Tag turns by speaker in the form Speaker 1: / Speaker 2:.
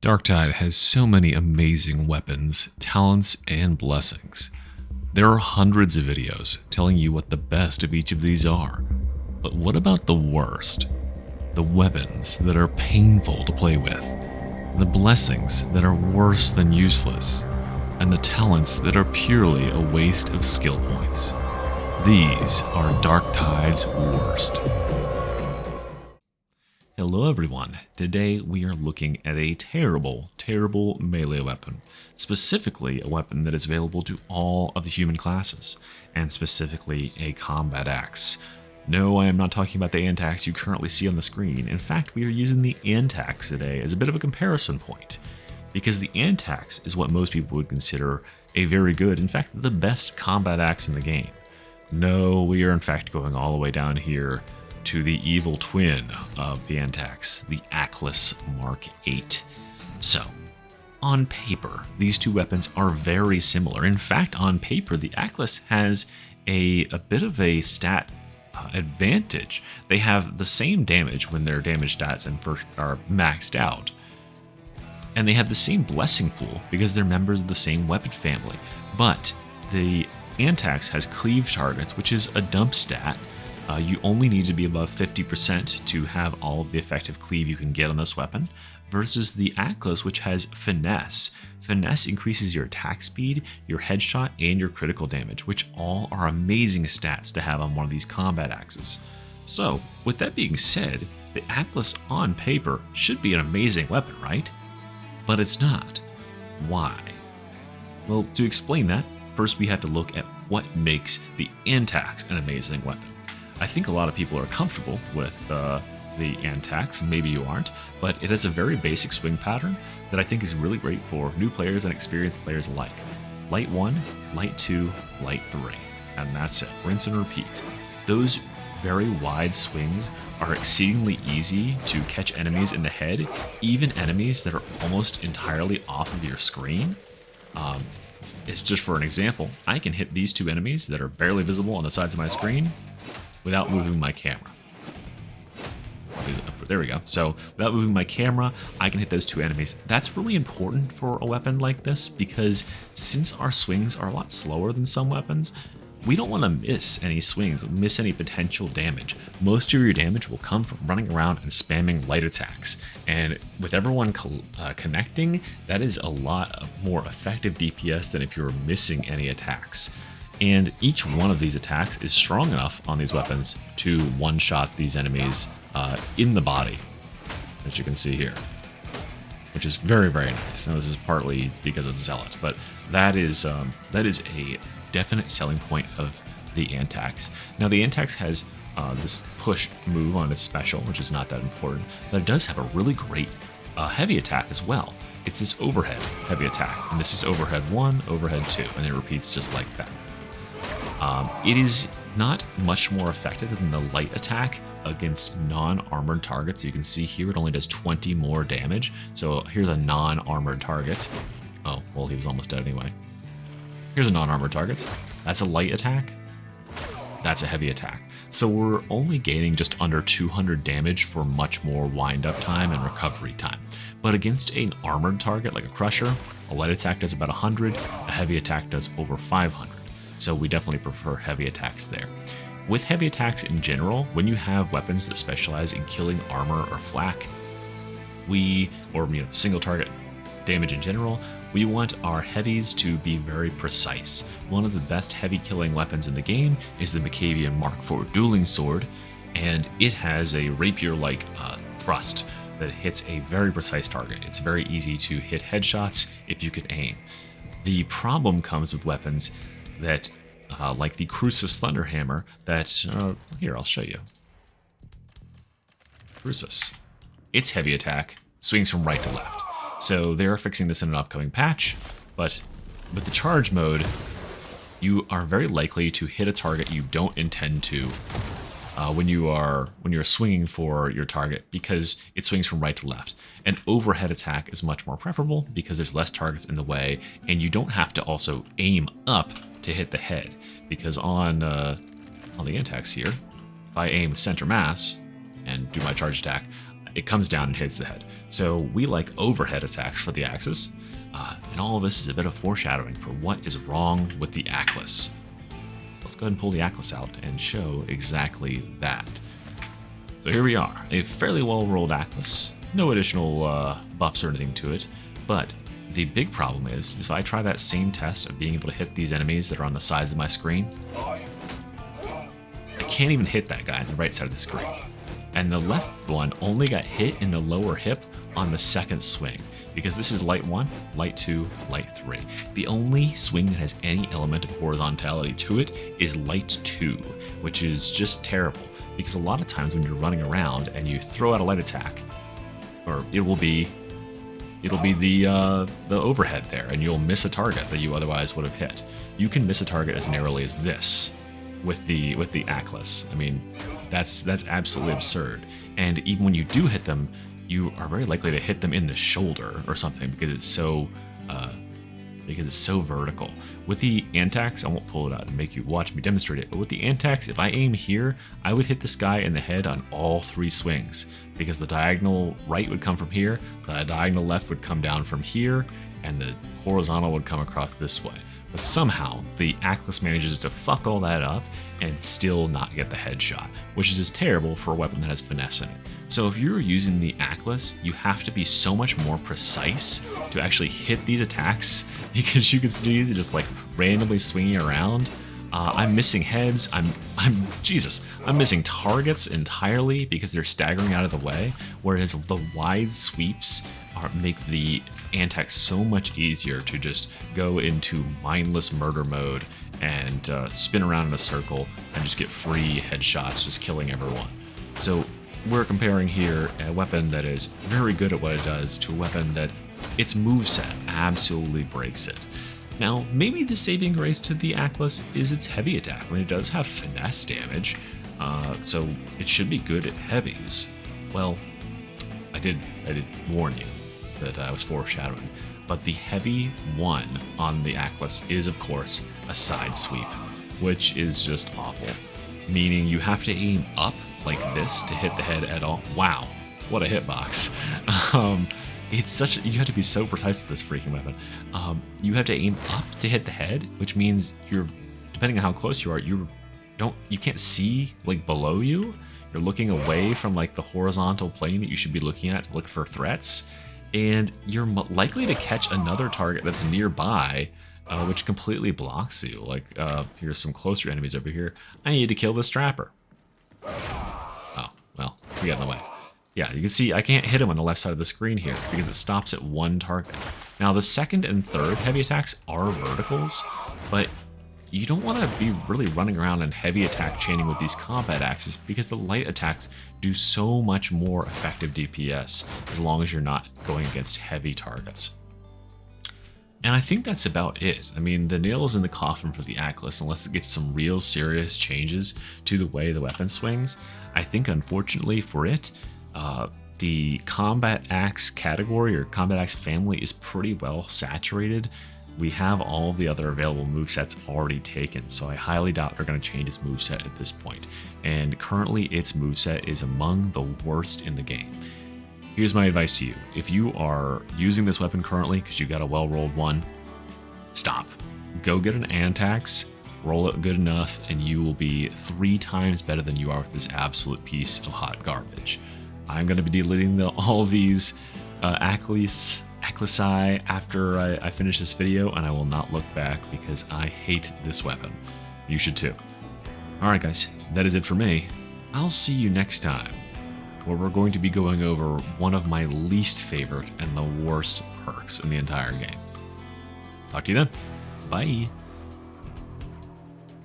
Speaker 1: Darktide has so many amazing weapons, talents, and blessings. There are hundreds of videos telling you what the best of each of these are. But what about the worst? The weapons that are painful to play with, the blessings that are worse than useless, and the talents that are purely a waste of skill points. These are Darktide's worst. Hello everyone, today we are looking at a terrible melee weapon, specifically a weapon that is available to all of the human classes, and specifically a combat axe. No, I am not talking about the Antax you currently see on the screen. In fact, we are using the Antax today as a bit of a comparison point, because the Antax is what most people would consider a very good, in fact, the best combat axe in the game. No, we are in fact going all the way down here to the evil twin of the Antax, the Achlys Mark 8. So, on paper, these two weapons are very similar. In fact, on paper, the Achlys has a bit of a stat advantage. They have the same damage when their damage stats are maxed out. And they have the same blessing pool because they're members of the same weapon family. But the Antax has cleave targets, which is a dump stat. You only need to be above 50% to have all of the effective cleave you can get on this weapon, versus the Achlys, which has finesse. Finesse increases your attack speed, your headshot, and your critical damage, which all are amazing stats to have on one of these combat axes. So, with that being said, the Achlys on paper should be an amazing weapon, right? But it's not. Why? Well, to explain that, first we have to look at what makes the Antax an amazing weapon. I think a lot of people are comfortable with the Antax, maybe you aren't, but it has a very basic swing pattern that I think is really great for new players and experienced players alike. Light 1, Light 2, Light 3, and that's it. Rinse and repeat. Those very wide swings are exceedingly easy to catch enemies in the head, even enemies that are almost entirely off of your screen. It's just for an example, I can hit these two enemies that are barely visible on the sides of my screen without moving my camera. There we go. So without moving my camera, I can hit those two enemies. That's really important for a weapon like this because since our swings are a lot slower than some weapons, we don't want to miss any swings, miss any potential damage. Most of your damage will come from running around and spamming light attacks. And with everyone connecting, that is a lot more effective DPS than if you were missing any attacks. And each one of these attacks is strong enough on these weapons to one-shot these enemies in the body, as you can see here, which is very nice. Now this is partly because of Zealot, but that is a definite selling point of the Antax. Now the Antax has this push move on its special, which is not that important, but it does have a really great heavy attack as well. It's this overhead heavy attack, and this is overhead 1, overhead 2, and it repeats just like that. It is not much more effective than the light attack against non-armored targets. You can see here it only does 20 more damage. So here's a non-armored target. Oh, well, he was almost dead anyway. Here's a non-armored target. That's a light attack. That's a heavy attack. So we're only gaining just under 200 damage for much more wind-up time and recovery time. But against an armored target like a Crusher, a light attack does about 100, a heavy attack does over 500. So we definitely prefer heavy attacks there. With heavy attacks in general, when you have weapons that specialize in killing armor or flak, single target damage in general, we want our heavies to be very precise. One of the best heavy killing weapons in the game is the Macavian Mark IV dueling sword, and it has a rapier-like thrust that hits a very precise target. It's very easy to hit headshots if you could aim. The problem comes with weapons that, like the Crucis Thunderhammer, that, here, I'll show you. Crucis. Its heavy attack swings from right to left. So they're fixing this in an upcoming patch, but with the charge mode, you are very likely to hit a target you don't intend to when you're swinging for your target because it swings from right to left. An overhead attack is much more preferable because there's less targets in the way, and you don't have to also aim up to hit the head, because on the Antax here, if I aim center mass and do my charge attack, it comes down and hits the head. So we like overhead attacks for the Axis, and all of this is a bit of foreshadowing for what is wrong with the Achlys. Let's go ahead and pull the Achlys out and show exactly that. So here we are, a fairly well-rolled Achlys. No additional buffs or anything to it, but the big problem is if I try that same test of being able to hit these enemies that are on the sides of my screen, I can't even hit that guy on the right side of the screen. And the left one only got hit in the lower hip on the second swing, because this is light 1, light 2, light 3. The only swing that has any element of horizontality to it is light 2, which is just terrible, because a lot of times when you're running around and you throw out a light attack, or it'll be the overhead there, and you'll miss a target that you otherwise would have hit. You can miss a target as narrowly as this with the Achlys. I mean, that's absolutely absurd. And even when you do hit them, you are very likely to hit them in the shoulder or something, because it's so vertical. With the Antax, I won't pull it out and make you watch me demonstrate it, but with the Antax, if I aim here, I would hit this guy in the head on all 3 swings, because the diagonal right would come from here, the diagonal left would come down from here, and the horizontal would come across this way. But somehow, the Achlys manages to fuck all that up and still not get the headshot, which is just terrible for a weapon that has finesse in it. So if you're using the Achlys, you have to be so much more precise to actually hit these attacks, because you can see just like randomly swinging around. I'm missing heads. I'm missing targets entirely because they're staggering out of the way. Whereas the wide sweeps make the Antax so much easier to just go into mindless murder mode and spin around in a circle and just get free headshots, just killing everyone. So we're comparing here a weapon that is very good at what it does to a weapon that its moveset absolutely breaks it. Now, maybe the saving grace to the Achlys is its heavy attack. I mean, it does have finesse damage, so it should be good at heavies. Well, I did warn you that I was foreshadowing, but the heavy one on the Achlys is, of course, a side sweep, which is just awful. Meaning you have to aim up like this to hit the head at all. Wow, what a hitbox. You have to be so precise with this freaking weapon. You have to aim up to hit the head, which means depending on how close you are, you can't see like below you. You're looking away from like the horizontal plane that you should be looking at to look for threats, and you're likely to catch another target that's nearby, which completely blocks you. Like here's some closer enemies over here. I need to kill this trapper. Oh well, we got in the way. Yeah, you can see I can't hit him on the left side of the screen here because it stops at one target. Now the second and third heavy attacks are verticals, but you don't want to be really running around in heavy attack chaining with these combat axes, because the light attacks do so much more effective DPS as long as you're not going against heavy targets. And I think that's about it. I mean, the nail is in the coffin for the Achlys unless it gets some real serious changes to the way the weapon swings. I think unfortunately for it, the combat axe category or combat axe family is pretty well saturated. We have all the other available movesets already taken, so I highly doubt they're going to change its moveset at this point. And currently its moveset is among the worst in the game. Here's my advice to you. If you are using this weapon currently because you got a well-rolled one, stop. Go get an Antax, roll it good enough, and you will be 3 times better than you are with this absolute piece of hot garbage. I'm going to be deleting all of these Achlys after I finish this video, and I will not look back because I hate this weapon. You should too. Alright guys, that is it for me. I'll see you next time, where we're going to be going over one of my least favorite and the worst perks in the entire game. Talk to you then. Bye.